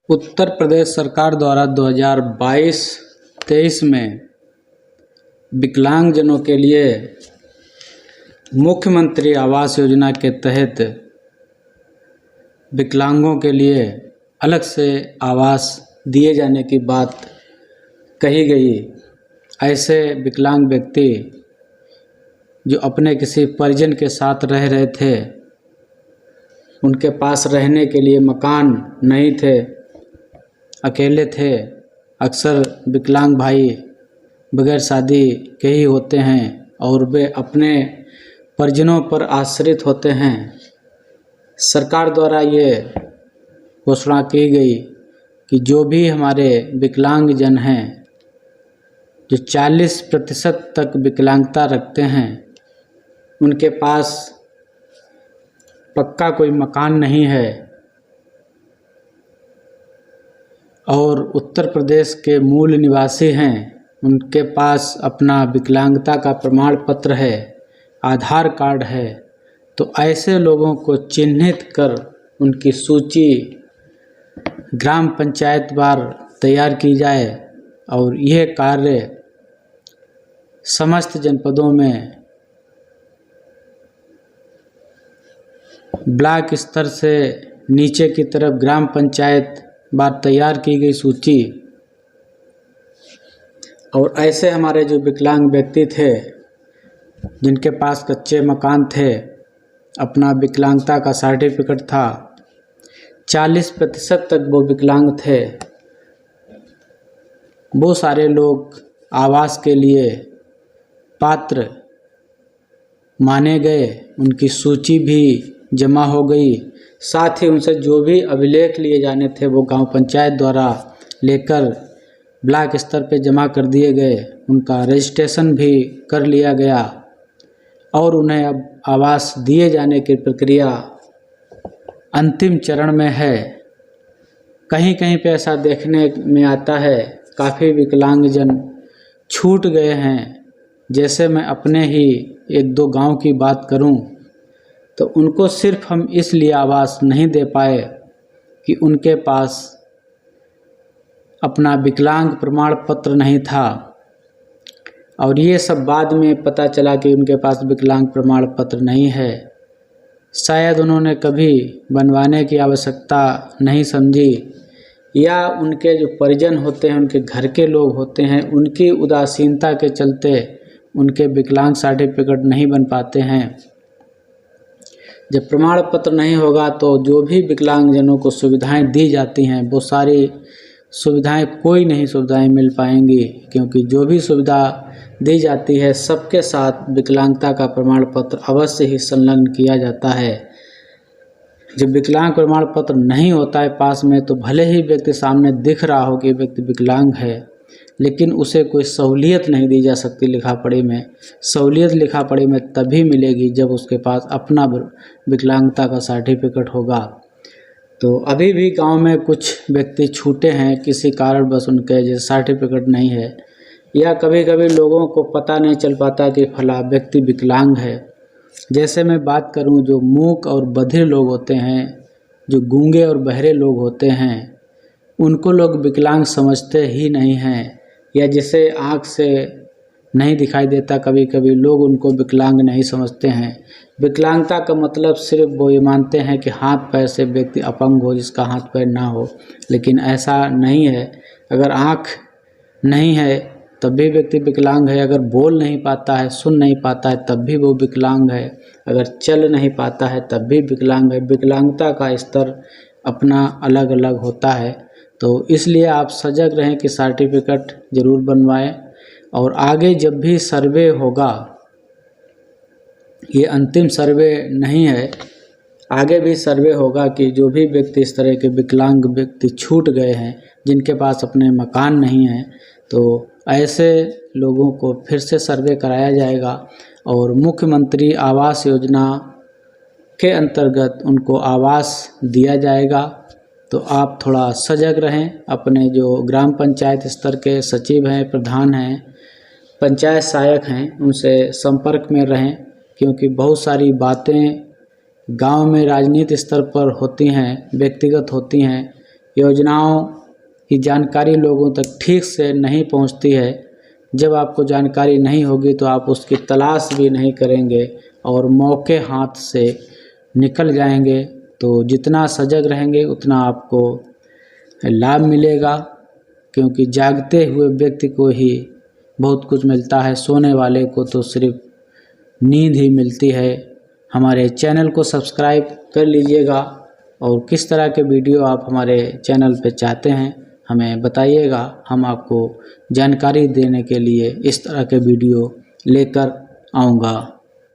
उत्तर प्रदेश सरकार द्वारा 2022-23 में विकलांगजनों के लिए मुख्यमंत्री आवास योजना के तहत विकलांगों के लिए अलग से आवास दिए जाने की बात कही गई। ऐसे विकलांग व्यक्ति जो अपने किसी परिजन के साथ रह रहे थे, उनके पास रहने के लिए मकान नहीं थे, अकेले थे। अक्सर विकलांग भाई बगैर शादी के ही होते हैं और वे अपने परिजनों पर आश्रित होते हैं। सरकार द्वारा ये घोषणा की गई कि जो भी हमारे विकलांगजन हैं, जो 40% तक विकलांगता रखते हैं, उनके पास पक्का कोई मकान नहीं है और उत्तर प्रदेश के मूल निवासी हैं, उनके पास अपना विकलांगता का प्रमाण पत्र है, आधार कार्ड है, तो ऐसे लोगों को चिन्हित कर उनकी सूची ग्राम पंचायत वार तैयार की जाए और यह कार्य समस्त जनपदों में ब्लॉक स्तर से नीचे की तरफ ग्राम पंचायत बार तैयार की गई सूची। और ऐसे हमारे जो विकलांग व्यक्ति थे, जिनके पास कच्चे मकान थे, अपना विकलांगता का सर्टिफिकेट था, 40% तक वो विकलांग थे, वो सारे लोग आवास के लिए पात्र माने गए। उनकी सूची भी जमा हो गई। साथ ही उनसे जो भी अभिलेख लिए जाने थे वो गांव पंचायत द्वारा लेकर ब्लॉक स्तर पे जमा कर दिए गए। उनका रजिस्ट्रेशन भी कर लिया गया और उन्हें अब आवास दिए जाने की प्रक्रिया अंतिम चरण में है। कहीं कहीं पे ऐसा देखने में आता है, काफ़ी विकलांगजन छूट गए हैं। जैसे मैं अपने ही 1-2 गांव की बात करूं तो उनको सिर्फ हम इसलिए आवास नहीं दे पाए कि उनके पास अपना विकलांग प्रमाण पत्र नहीं था, और ये सब बाद में पता चला कि उनके पास विकलांग प्रमाण पत्र नहीं है। शायद उन्होंने कभी बनवाने की आवश्यकता नहीं समझी, या उनके जो परिजन होते हैं, उनके घर के लोग होते हैं, उनकी उदासीनता के चलते उनके विकलांग सर्टिफिकेट नहीं बन पाते हैं। जब प्रमाण पत्र नहीं होगा तो जो भी विकलांगजनों को सुविधाएं दी जाती हैं, वो सारी सुविधाएं कोई नहीं सुविधाएं मिल पाएंगी, क्योंकि जो भी सुविधा दी जाती है सबके साथ विकलांगता का प्रमाण पत्र अवश्य ही संलग्न किया जाता है। जब विकलांग प्रमाण पत्र नहीं होता है पास में, तो भले ही व्यक्ति सामने दिख रहा हो कि व्यक्ति विकलांग है, लेकिन उसे कोई सहूलियत नहीं दी जा सकती लिखा पढ़ी में। सहूलियत लिखा पढ़ी में तभी मिलेगी जब उसके पास अपना विकलांगता का सर्टिफिकेट होगा। तो अभी भी गांव में कुछ व्यक्ति छूटे हैं, किसी कारण बस उनके जैसे सर्टिफिकेट नहीं है, या कभी कभी लोगों को पता नहीं चल पाता कि फला व्यक्ति विकलांग है। जैसे मैं बात करूं, जो मूक और बधिर लोग होते हैं, जो गूंगे और बहरे लोग होते हैं, उनको लोग विकलांग समझते ही नहीं हैं, या जिसे आँख से नहीं दिखाई देता, कभी कभी लोग उनको विकलांग नहीं समझते हैं। विकलांगता का मतलब सिर्फ वो ये मानते हैं कि हाथ पैर से व्यक्ति अपंग हो, जिसका हाथ पैर ना हो, लेकिन ऐसा नहीं है। अगर आँख नहीं है तब भी व्यक्ति विकलांग है, अगर बोल नहीं पाता है, सुन नहीं पाता है, तब भी वो विकलांग है, अगर चल नहीं पाता है तब भी विकलांग है। विकलांगता का स्तर अपना अलग अलग होता है, तो इसलिए आप सजग रहें कि सर्टिफिकेट ज़रूर बनवाएं। और आगे जब भी सर्वे होगा, ये अंतिम सर्वे नहीं है, आगे भी सर्वे होगा कि जो भी व्यक्ति इस तरह के विकलांग व्यक्ति छूट गए हैं, जिनके पास अपने मकान नहीं हैं, तो ऐसे लोगों को फिर से सर्वे कराया जाएगा और मुख्यमंत्री आवास योजना के अंतर्गत उनको आवास दिया जाएगा। तो आप थोड़ा सजग रहें। अपने जो ग्राम पंचायत स्तर के सचिव हैं, प्रधान हैं, पंचायत सहायक हैं, उनसे संपर्क में रहें, क्योंकि बहुत सारी बातें गांव में राजनीति स्तर पर होती हैं, व्यक्तिगत होती हैं, योजनाओं की जानकारी लोगों तक ठीक से नहीं पहुंचती है। जब आपको जानकारी नहीं होगी तो आप उसकी तलाश भी नहीं करेंगे और मौके हाथ से निकल जाएंगे। तो जितना सजग रहेंगे उतना आपको लाभ मिलेगा, क्योंकि जागते हुए व्यक्ति को ही बहुत कुछ मिलता है, सोने वाले को तो सिर्फ नींद ही मिलती है। हमारे चैनल को सब्सक्राइब कर लीजिएगा और किस तरह के वीडियो आप हमारे चैनल पे चाहते हैं हमें बताइएगा। हम आपको जानकारी देने के लिए इस तरह के वीडियो लेकर आऊँगा।